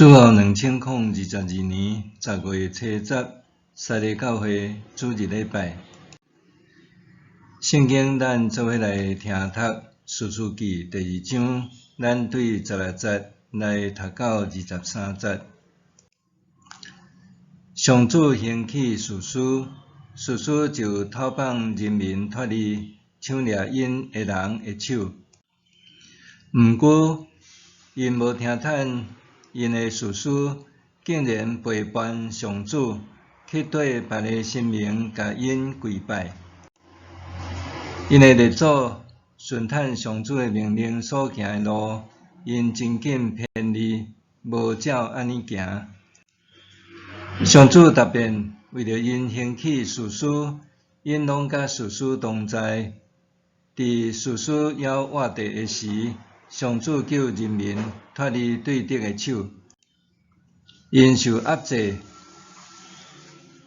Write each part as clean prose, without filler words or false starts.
主后2022年10月初10，撒利教会主日礼拜。圣经咱做伙来听读《士师记》第2章，咱对16节来读到23节。上主兴起士师，士师就讨放人民脱离抢掠因的人的手。毋过，因无听趁因的士师竟然背叛上主，去对别个神明甲因跪拜。因的列祖顺趁上主的命令所行的路，因真紧偏离，无照安尼行。上主答辩，为着因兴起士师，因拢甲士师同在。伫士师要活地的时，上主救人民脱离对敌的手。因受压制、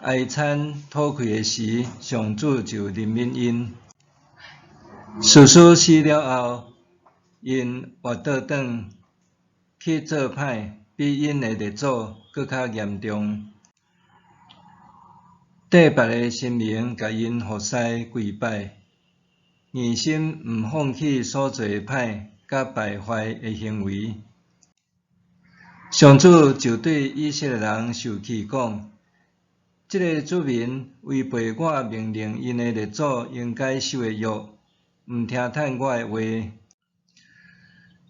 哀惨吐气的时，上主就怜悯因。士师死了后，因活倒转去做歹，比因的列祖搁较严重。缀别个神明甲因服侍跪拜，硬心毋放弃所做歹甲败坏的行为。上主就对以色列人受气讲：这个子民违背我命令因的列祖应该守的约，毋听趁我的话，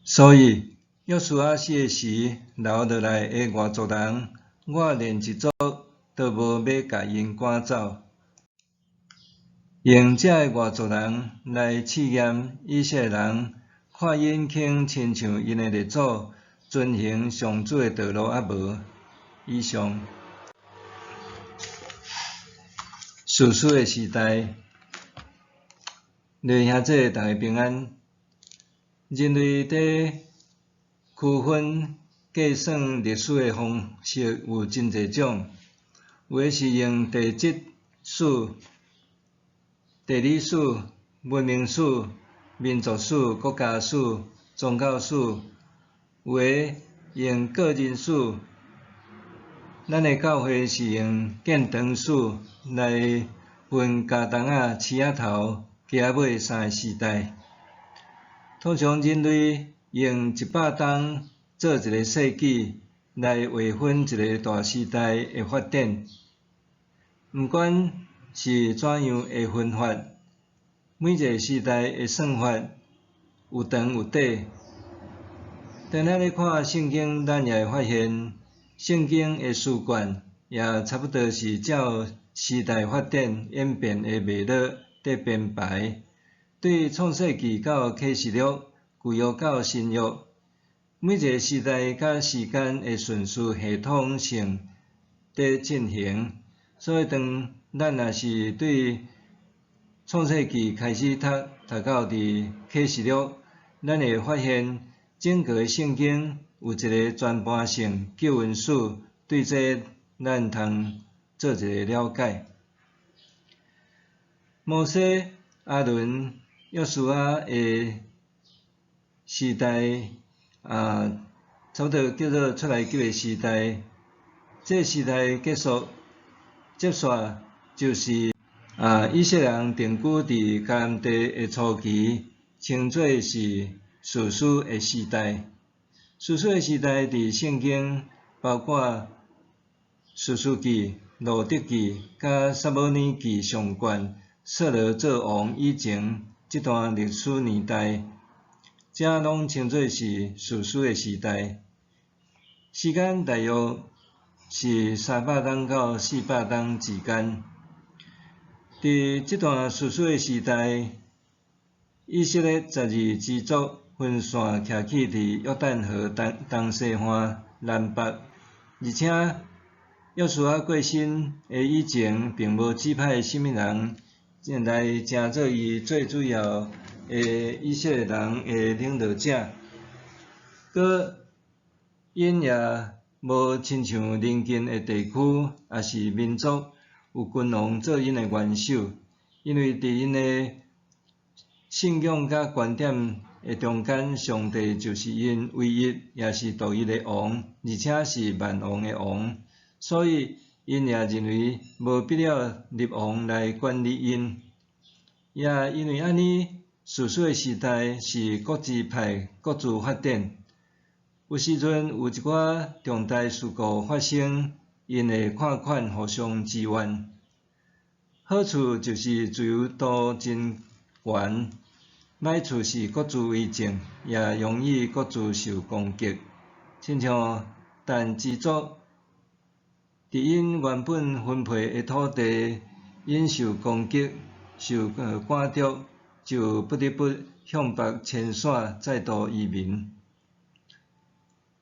所以约书亚死的时，留落来的外族人，我连一族都无要甲因赶走，用这个外族人来试验以色列人，看因肯亲像因的列祖，遵行上主的道路啊无。以上。士师的时代，弟兄姊大家平安。人类伫区分计算历史的方式有真侪种，有的是用地质史、地理史、文明史、民族史、国家史、宗教史，有的用个人史。咱的教会是用建堂史来分家当仔、饲仔头、鸡仔尾三个时代。通常人类用100冬做一个世纪来划分一个大时代的发展。毋管是怎样的分法，每一个时代的算法有长有短。但咱咧看圣经，咱也会发现，圣经的书卷也差不多是照时代发展演变的脉络在编排。对创世纪到启示录、旧约到新约，每一个时代甲时间的顺序系统性在进行。所以当咱若是对创世纪开始读到伫启示录，咱会发现整个的圣经有一个全盘性救恩史，对这咱通做一个了解。摩西、阿伦、约书亚的时代，差不多叫做出埃及的时代。这时代结束，接续就是以色列人定居伫迦南地的初期，称作是士师的时代。士师的时代伫圣经包括士师记、路得记、甲撒母耳记上卷，扫罗做王以前这段历史年代，这拢称作是士师的时代。时间大约是300冬到400冬之间。伫这段士师的时代，以色列12支族分散徛起伫约旦河东西岸南北，而且约书亚过身的以前，并无指派什么人来成做伊最主要的以色列人的领导者。佮因也无亲像邻近的地区也是民族有君王做因的元首，因为伫因的信仰甲观点的中间，上帝就是因唯一也是独一的王，而且是万王的王，所以因也认为无必要立王来管理因。也因为安尼，士师的时代是各支派各自发展。有时阵有一寡重大事故发生，因会看款互相支援。好处就是自由度真悬，歹处是各自为政，也容易各自受攻击。亲像但支族，伫因原本分配的土地因受攻击、受赶逐，就不得不向北迁徙，再度移民。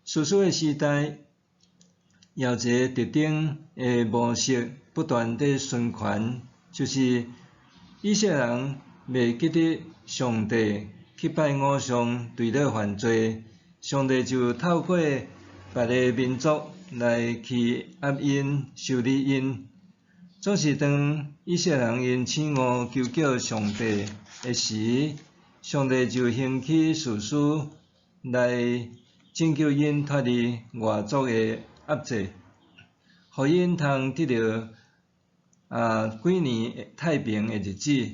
士师的时代，也有一个特定的模式不断地循环，就是以色列人未记得上帝，去拜偶像，对了犯罪，上帝就透过别个民族来去压因、修理因。总是当以色列人因醒悟求救上帝的时，上帝就兴起士师来拯救因脱离外族的压制，互因通得到几年太平的日子，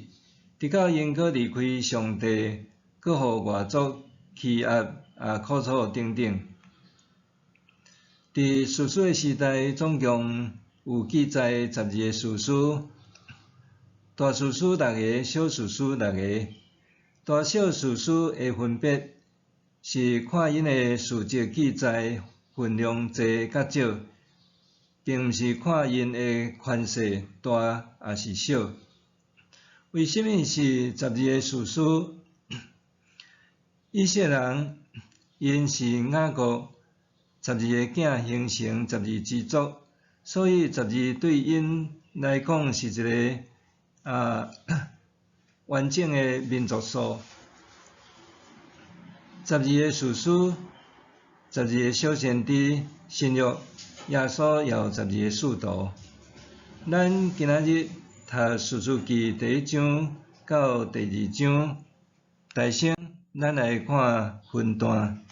直到因搁离开上帝，搁互外族欺压苦楚等等。伫士师的时代，总共有记载12个士师，大士师6个，小士师6个。大小士师的分别是看因的事迹记载分量侪甲少，并毋是看因的权势大还是小。为甚物是12个士师？以色列人因是雅各12个囝形成12支族，所以12对因来讲是一个完整的民族数。12个士师，12个小先知，新约耶稣也有12个使徒。咱今仔日读士师记第1章到第2章，大先咱来看分段。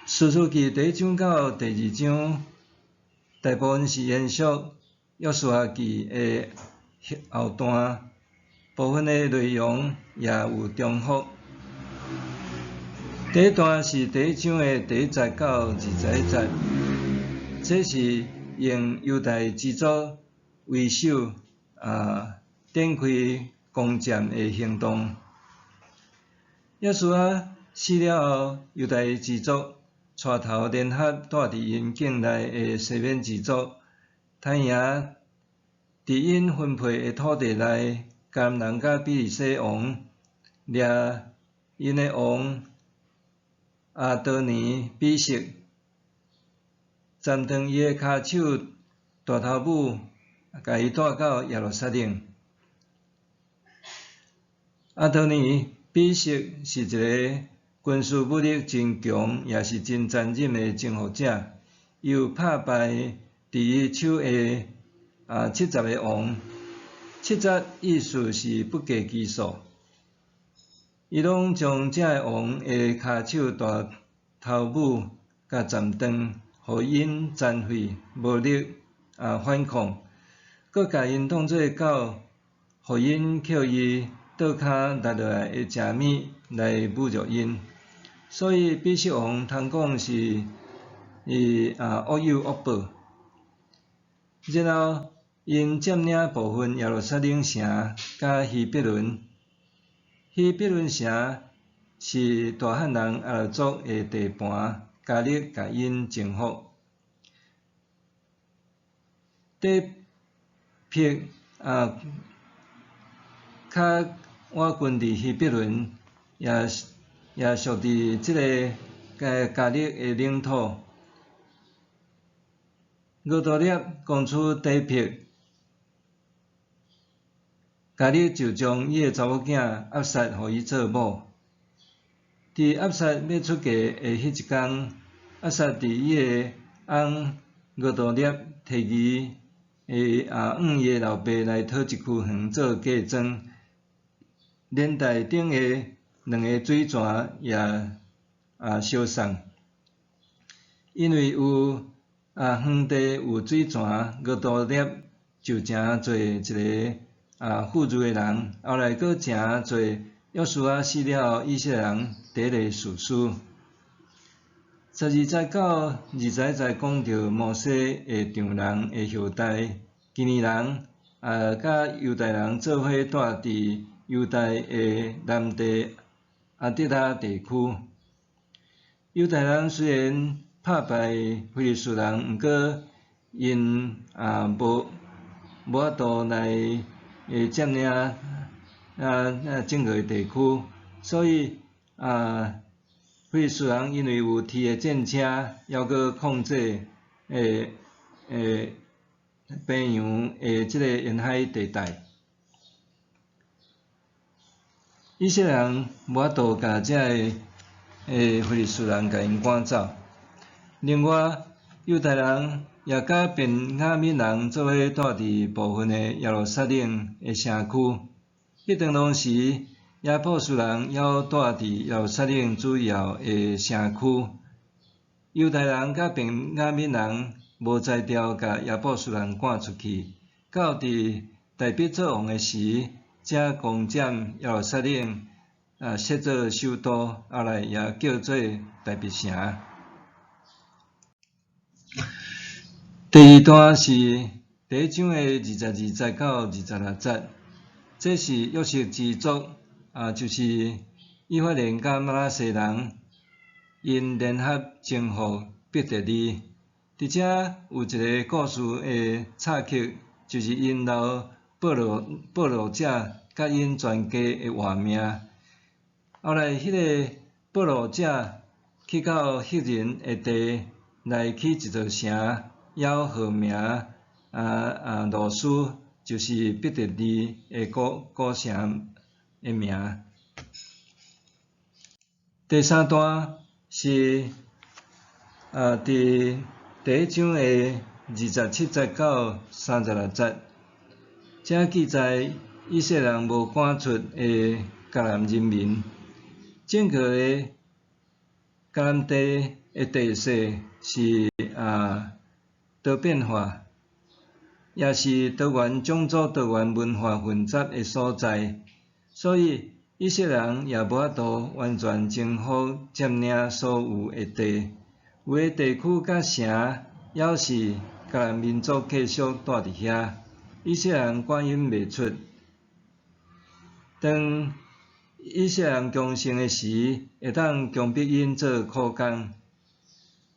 士师记第1章到第2章，大部分是延续约书亚记的后段，部分的内容也有重复。第一段是第1章的第1节到21节，这是用犹大支族为首展开攻占的行动。约书亚死了后，犹大支族带头联合带伫因境内的西缅支族，赚赢伫因分配的土地内，甘人甲比利洗王掠因的王阿多尼比色，斩断伊的骹手大头母，甲伊带到耶路撒冷。阿多尼比色是一个军事武力真强，也是真残忍的征服者。伊有打败伫伊手下70个王，70意思是不计其数。伊拢将这个王的骹手大头母甲斩断，互因残废，无力反抗，搁甲因当作狗，互因捡伊倒骹落来的食物来侮辱因。所以比色王通讲是恶有恶报。然后因占领部分耶路撒冷城甲希伯伦。希伯伦城是大汉人阿拉族的地盘，加力甲因征服。底壁较晚近伫希伯伦，也属伫即个加力的领土。俄大列攻取底壁，加力就将伊的查某囝押杀，互伊做某。伫押杀要出嫁的迄一天，押杀伫伊的翁俄大列提议往伊的老爸来讨一躯鱼做嫁妆。年代顶的两个水泉也相送，因为有远地有水泉，额度粒就诚侪一个富裕的人，后来佫诚侪约书亚死了后，以色列人第一个士师。12:9、20在讲到摩西的丈人的后代，基尼人甲犹大人做伙住伫犹大的南地阿迪拉地区。犹大人虽然打败非利士人，毋过因无法度来占领整个地区，所以非利士人因为有铁的战车，还佫控制平洋的即个沿海地带，以色列人无法度甲遮个非利士人甲因赶走。另外，犹大人也甲便雅悯人做伙住伫部分的耶路撒冷的城区。迄段当时，亚波斯人还住伫耶路撒冷主要的城区。犹大人甲便雅悯人无才调甲亚波斯人赶出去，到伫大卫做王的时，才攻占耶路撒冷，设做首都，后来也叫做大卫城。第二段是第一章的22节到26节，这是约瑟之族，就是以法莲甲玛拿西人因联合征服伯特利。伫遮有一个故事的插曲，就是因老暴露者甲因全家的活命。后来迄个暴露者去到赫人的地来起一座城，还号名路斯，就是伯特利的古城的名。第三段是伫第一章的27节到36节，遮记载以色列人无赶出的迦南人民。整个的迦南地的地势是多变化，也是多元种族、多元文化混杂的所在，所以以色列人也无法度完全征服占领所有的地。有的地区甲城还是迦南民族继续住伫遐，以色列人赶因袂出。当以色列人强盛的时，会当强迫因做苦工；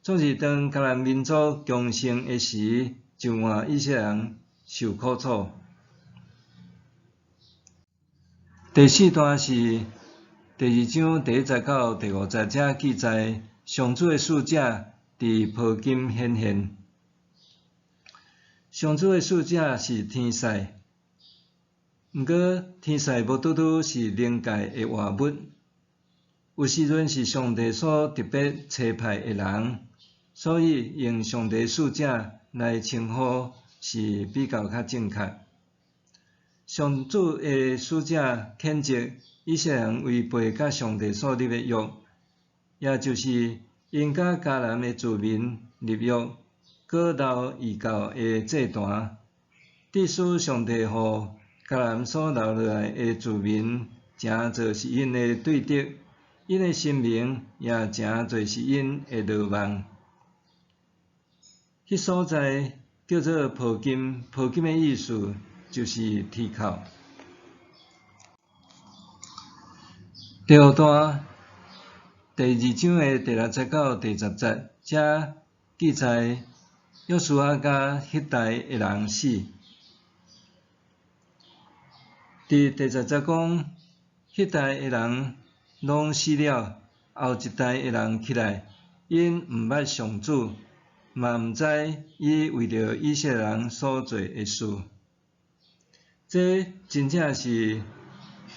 总是当迦南民族强盛的时，就换以色列人受苦楚。第四段是第二章第1节到第5节，遮记载上主的使者伫抱金显现。上主的使者是天使，毋过天使无拄拄是灵界的活物，有时阵是上帝所特别差派的人，所以用上帝使者来称呼是比较较正确。上主的使者谴责以色列人违背甲上帝所立的约，也就是因甲迦南的子民立约，搁留异教的祭坛，致使上帝互迦南所留落来的子民，诚侪是因的对敌，因的生命也诚侪是因的落网。迄所在叫做抱金，抱金的意思就是提靠。第五段第2章的第6节到第10节，遮记载约书亚甲迄代的人死。伫第10节讲，迄代的人拢死了，后一代的人起来，因毋捌上主，嘛毋知伊为着以色列人所做的事。这真正是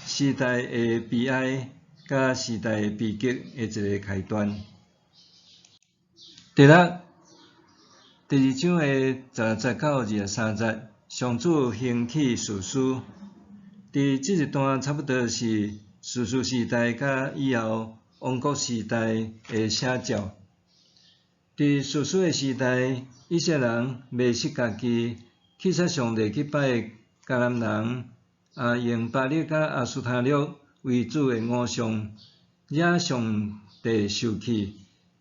时代的悲哀，甲时代的悲剧的一个开端。第2章的16节到23节，上主兴起士师，伫即一段差不多是士师时代甲以后王国时代的写照。伫士师的时代，以色列人迷失家己，去杀上帝去拜迦南人，用巴力甲阿斯他略为主的偶像，惹上帝生气。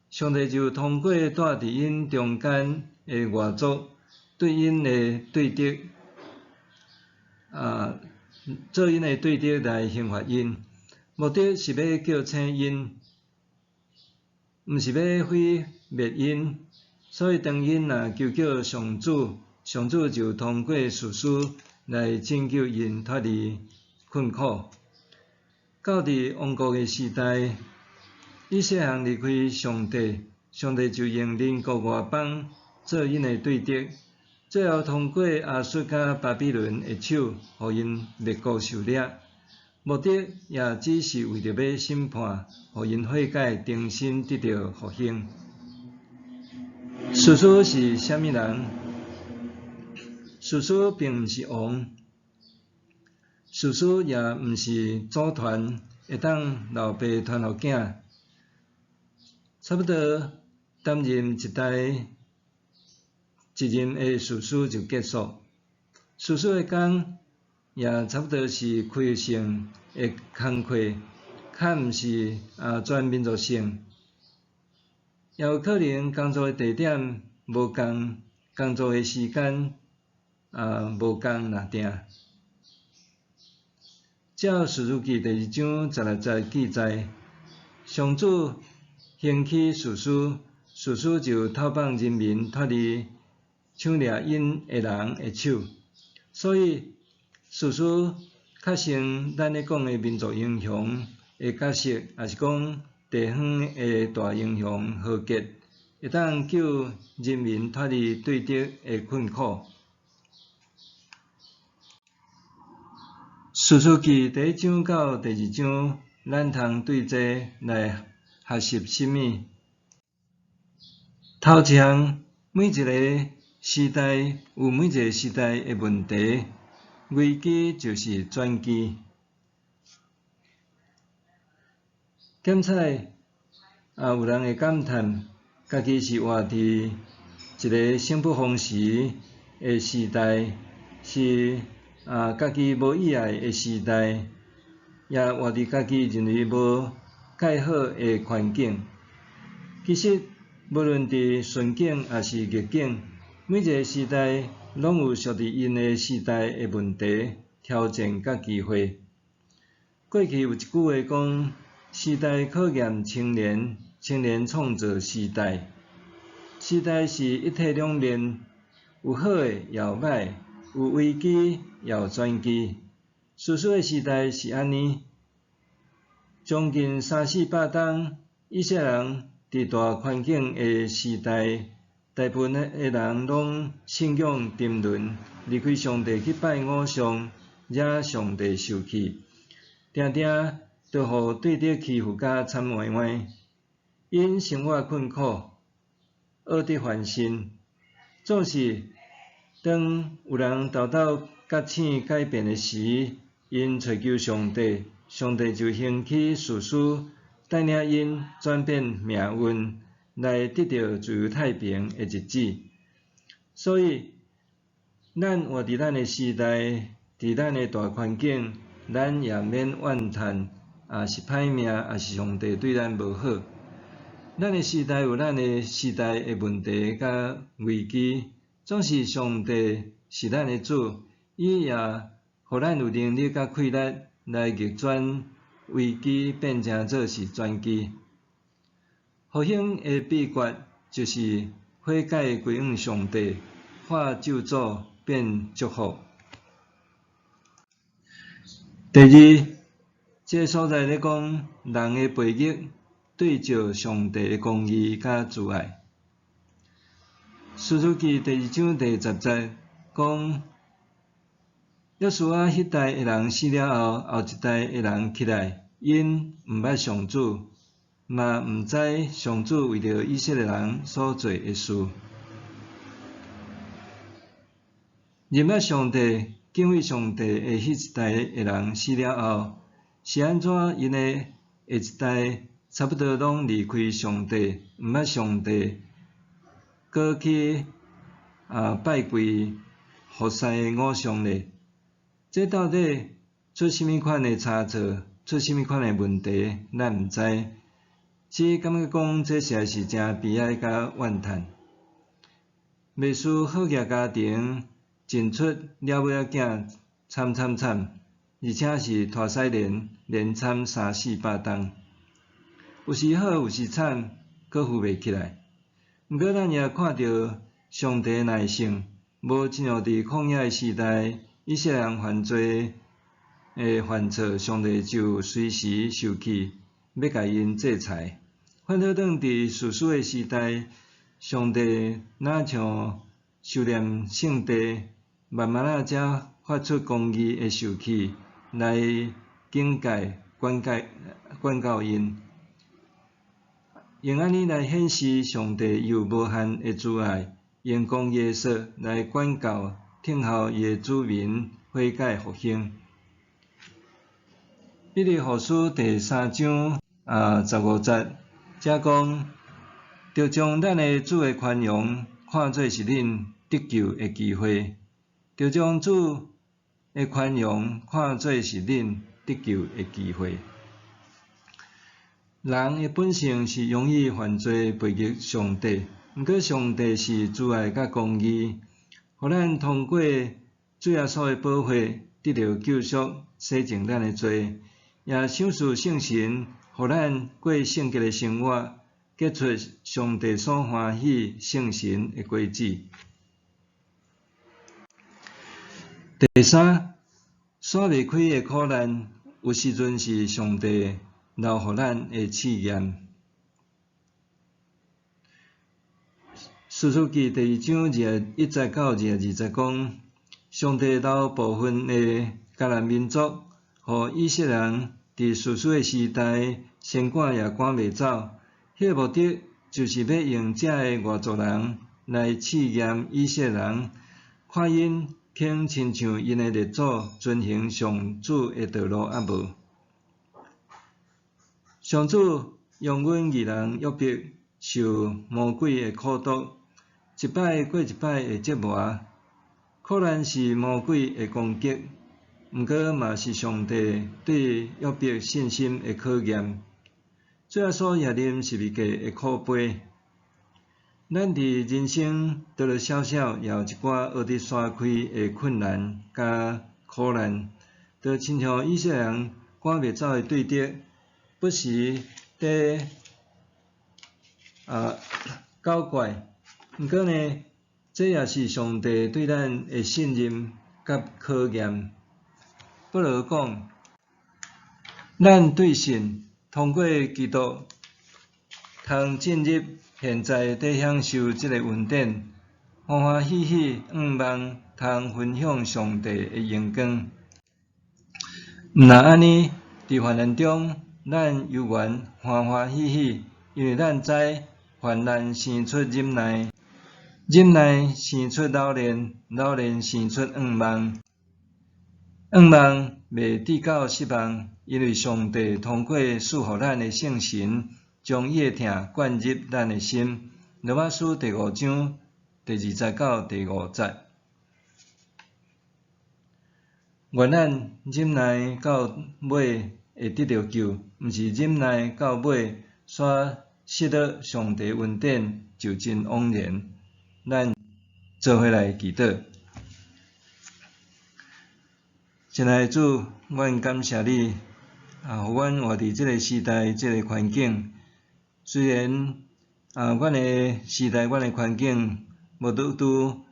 上帝就通过带伫因中间的外族，对因的对敌，做因的对敌来刑罚因，目的是要叫醒因，毋是要毁灭因。所以当因求叫上主，上主就通过士师来拯救因脱离困苦。到伫王国的时代，以色列人离开上帝，上帝就用邻国外邦做因的对敌，最后通过亚述甲巴比伦的手，互因灭国受掠。目的也只是为着要审判，互因悔改，重新得到复兴。士师是啥物人？士师并毋是王，士师也毋是祖传，会当老爸传互囝。差不多担任一代一任的士师就结束。士师的工也差不多是区域性的工课，较毋是全民族性。也有可能工作的地点无共，工作的时间无共若定。照《士师记》第2章16节记载，上主兴起士师，士师就讨放人民脱离抢掠因的人的手。所以，士师较像咱咧讲的民族英雄的角色，也是讲地方的大英雄豪杰，会当救人民脱离对敌的困苦。士师记第1章到第2章，咱通对这来学习什么？头一项，每一个时代有每一个时代的问题，危机就是转机。检采有人会感叹，家己是活伫一个生不逢时的时代，是家己无意爱的时代，也活伫家己认为无介好的环境。其实，无论伫顺境还是逆境，每一个时代拢有属于因的时代的问题、挑战甲机会。过去有一句话讲：时代考验青年，青年创造时代。时代是一体两面，有好的也有歹，有危机也有转机。士师的时代是安尼，将近300-400冬，以色列人伫大环境的时代，大部分的人拢信仰沉沦，离开上帝去拜偶像，惹上帝生气，定定就互对敌欺负甲惨换换，因生活困苦，恶得翻身。总是当有人豆豆甲醒改变的时，因找求上帝，上帝就兴起士师，带领因转变命运，来得到自由太平的日子。所以，咱活伫咱的时代，伫咱的大环境，咱也免怨叹，是歹命，也是上帝对咱无好。咱的时代有咱的时代的问题甲危机，总是上帝是咱的主，伊也互咱有能力甲气力来逆转危机，变成做是转机。复兴的秘诀就是悔改归向上帝，化咒诅变祝福。第二，这个所在咧讲人的背逆对照上帝的公义甲慈爱。士师记第2章第10节讲，约书亚迄代的人死了后，后一代的人起来，因毋捌上主，嘛毋知上主为着以色列人所做的事。认捌上帝，敬畏上帝的迄一代的人死了后，是安怎因的下一代差不多拢离开上帝，毋捌上帝，过去拜跪服侍的偶像呢？这到底出甚物款的差错？出甚物款的问题？咱毋知。只感觉讲这实在是真悲哀甲怨叹。袂输好业家庭，尽出了尾仔囝惨，而且是拖屎连惨300-400档。有时好，有时惨，搁扶袂起来。毋过咱也看到上帝耐性，无亲像伫旷野的时代，以色列人犯罪的犯错，上帝就随时受气，要甲因制裁。反倒转伫士师的时代，上帝若像收敛圣地，慢慢才发出公义的受气来警戒、管教因，用安尼来显示上帝有无限的慈爱，用公义的说来管教，听候伊的子民悔改复兴。彼得后书第3章15节，则讲，着将咱的主的宽容看作是恁得救的机会，着将主的宽容看作是恁得救的机会。人的本性是容易犯罪背逆上帝，毋过上帝是慈爱甲公义，互咱通过主耶稣的保护得到救赎，洗净咱的罪，也赏赐圣神，互咱过圣洁的生活，结出上帝所欢喜圣神的果子。第三，煞袂开的苦难，有时阵是上帝留互咱的试验。士出记第2章21节到22节讲，上帝留部分的迦南民族，互以色列人伫士师的时代先赶也赶袂走。迄个目的就是要用这个外族人来试验以色列人，看因肯亲像因的列祖遵行上主的道路啊无。上主用阮义人约伯受魔鬼的苦毒，一摆过一摆的折磨。苦难是魔鬼的攻击，毋过嘛是上帝对约伯信心的考验。主耶稣也啉十字架的苦杯。咱伫人生多多少少也有一寡学得甩开的困难甲苦难，就亲像以色列人赶袂走的对敌，不时地搞怪。毋过呢，这也是上帝对咱的信任甲考验。不如讲，咱对神通过基督，通进入现在在享受这个恩典，欢欢喜喜盼望通分享上帝的荣光。毋若安尼，伫患难中，咱犹原欢欢喜喜，因为咱知患难生出忍耐，忍耐生出老练，老练生出盼望，盼望袂直到失望，因为上帝通过赐予咱的圣神，将伊的疼灌入咱的心。罗马书第5章第20到第5节。愿咱忍耐到尾会得到救，毋是忍耐到尾煞失了上帝恩典，就真枉然。咱做伙来祈祷。亲爱的主，阮感谢你，互阮活伫这个时代、这个环境。虽然阮的时代、阮的环境无拄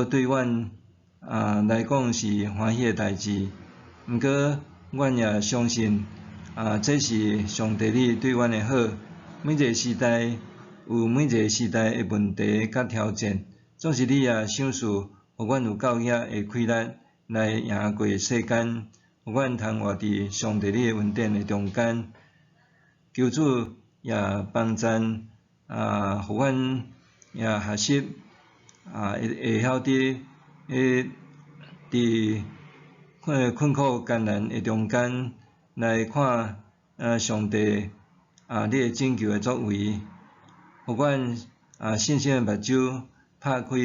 对阮来讲是欢喜的代志，毋过阮也相信这是上帝你对阮的好。每一个时代有每一个时代的问题甲挑战，总是你也赏赐，互阮有够额的气力来赢过世间，互阮通活伫上帝你的恩典的中间。求主也帮赞互阮也学习会晓伫困苦艰难的中间来看上帝你的拯救的作为，互阮信心的目睭拍开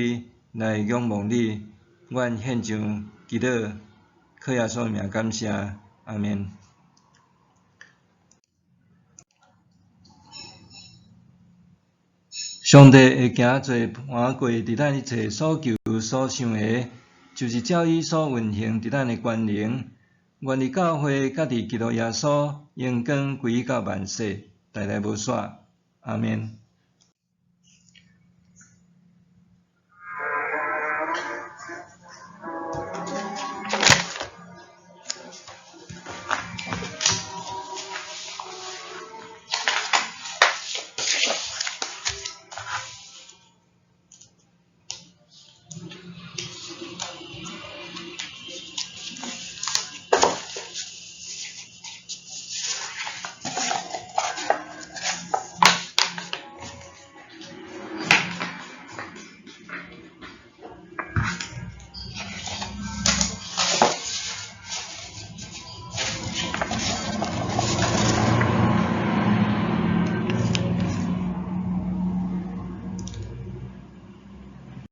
来仰望你，阮献上祈祷，靠耶稣名感谢，阿们。上帝会行做伴过伫咱一切所求所想的，就是照伊所运行伫咱的权能。愿伫教会甲伫基督耶稣荣光归到万世，代代无煞，阿们。